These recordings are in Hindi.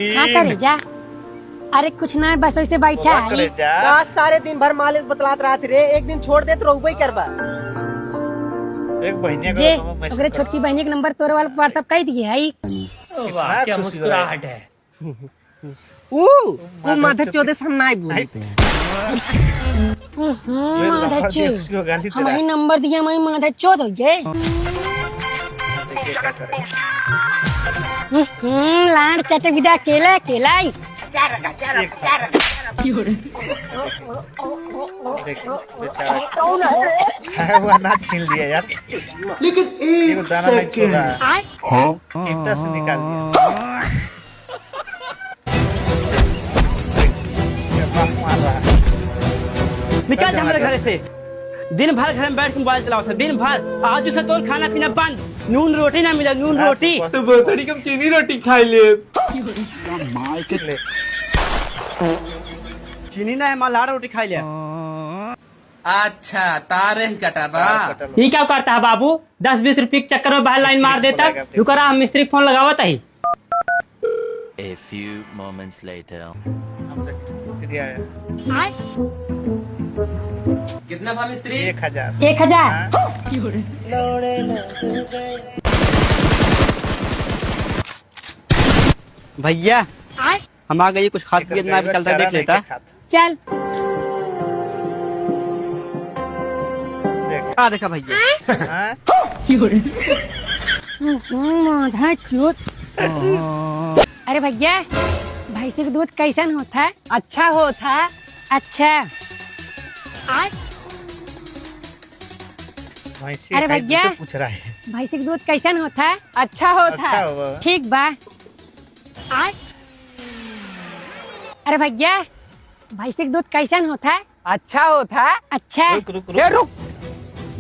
हाँ करे जा। अरे कुछ ना बस ऐसे बैठा है। सारे दिन भर मालिश बतलात रहा रे, एक दिन छोड़ दे तो रोबई करबा। एक बहनिया जे अगर छोटकी बहनी का नंबर तोरे वाला व्हाट्सएप कर दिए है। वाह क्या मुस्कुराहट है। वो माथे चौदह हम नहीं बोली माधा चो हमारी नंबर दिया मैं माधा चौथ हो गए। लाड चटे विदा केला केलाई वो ना छीन लिया यार, लेकिन एक दाना नहीं छोड़ा। ईंटा से निकाल दिया। निकाल जा मेरे घर से। दिन भर घर में बैठ के मोबाइल चलाओ था, दिन भर। आज उसे तो खाना पीना बंद, नून रोटी ना मिला, नून रोटी तो बहुत कम चीनी रोटी खाई ले। चीनी ना है, मलाड़ रोटी खाई लिया। अच्छा तारे ही कटा बा। ये क्या करता है बाबू, 10-20 रुपए के चक्कर में बाहर लाइन मार देता। रुका रहा, हम मिस्त्री फोन लगावत ही। A few moments later. कितना भा मिस्त्री? 1000। 1000। भैया हम आ गए, कुछ खाद कितना भी चलता देख लेता। चल देखा भैया। माधा चूत। अरे भैया भैंसी का दूध कैसन होता है? अच्छा होता। अच्छा। अरे भैया पूछ रहा है भैंसी का दूध कैसन होता है? अच्छा होता। अच्छा हुआ। ठीक बा। अरे भैया भैंसी का दूध कैसन होता है? अच्छा होता। अच्छा। रुक।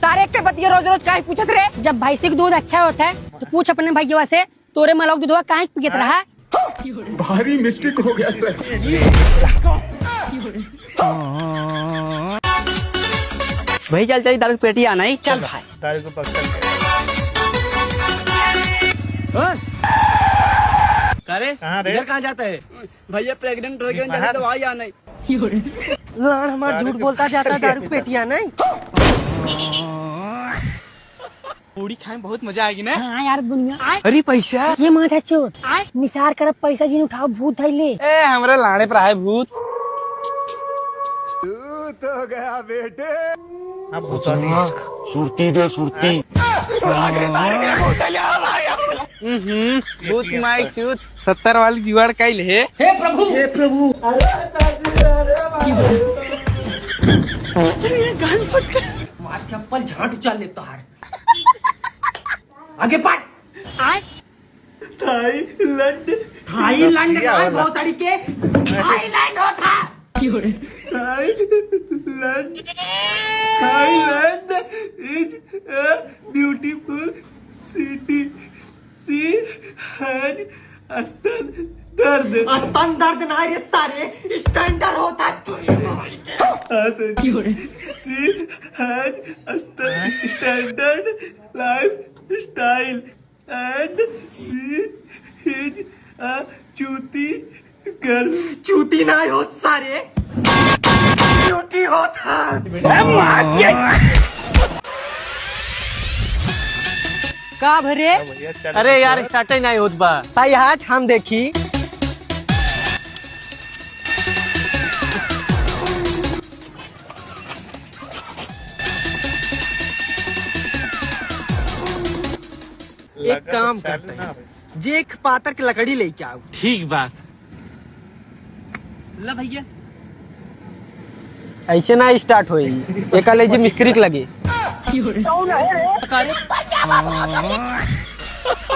सारे के बतिया रोज रोज काहे पूछत रे? जब भैंसी का दूध अच्छा होता है तो पूछ अपने भैया से, तोरे मलाऊ दूधवा काहे पियत रहा? भारी मिस्टेक हो गया सर। भाई चल चल, दारू की पेटी आना ही। चल भाई। दारू को पकड़ करे कहाँ रे? इधर कहाँ जाता है? भैया प्रेग्नेंट हो गया, दवाई आना ही। लाड़ हमार झूठ बोलता जाता, दारू की पेटियां नहीं। पूरी खाए में बहुत मजा आएगी ना। हाँ यार दुनिया। अरे पैसा ये माथा चोट निसार करब पैसा जिन उठाओ भूत थैले। ए हमरे लाने पर आए भूत। तो गया बेटे। अब भूतवाली सुरती दे सुरती। भूत माई चूत 70 वाली जुगाड़ कैल है। हे प्रभु हे प्रभु। चप्पल झाट उचाल लेता है। आगे बढ़। थाईलैंड ना बहुत सारी के थाईलैंड होता। Thailand is a beautiful city. She had स्तन दर्द ना रे सारे, स्टैंडर्ड होता है। She had a standard lifestyle and she is a cutie girl. चूती ना हो सारे, ड्यूटी होता। का भरे? अरे यार स्टार्ट ही नहीं होत बा। ताई हाथ हम देखी। एक काम करते हैं, जे एक पातर की लकड़ी लेके आओ। ठीक बा। ला भैया ऐसे ना स्टार्ट होई, एक अलग मिस्त्री के लगे।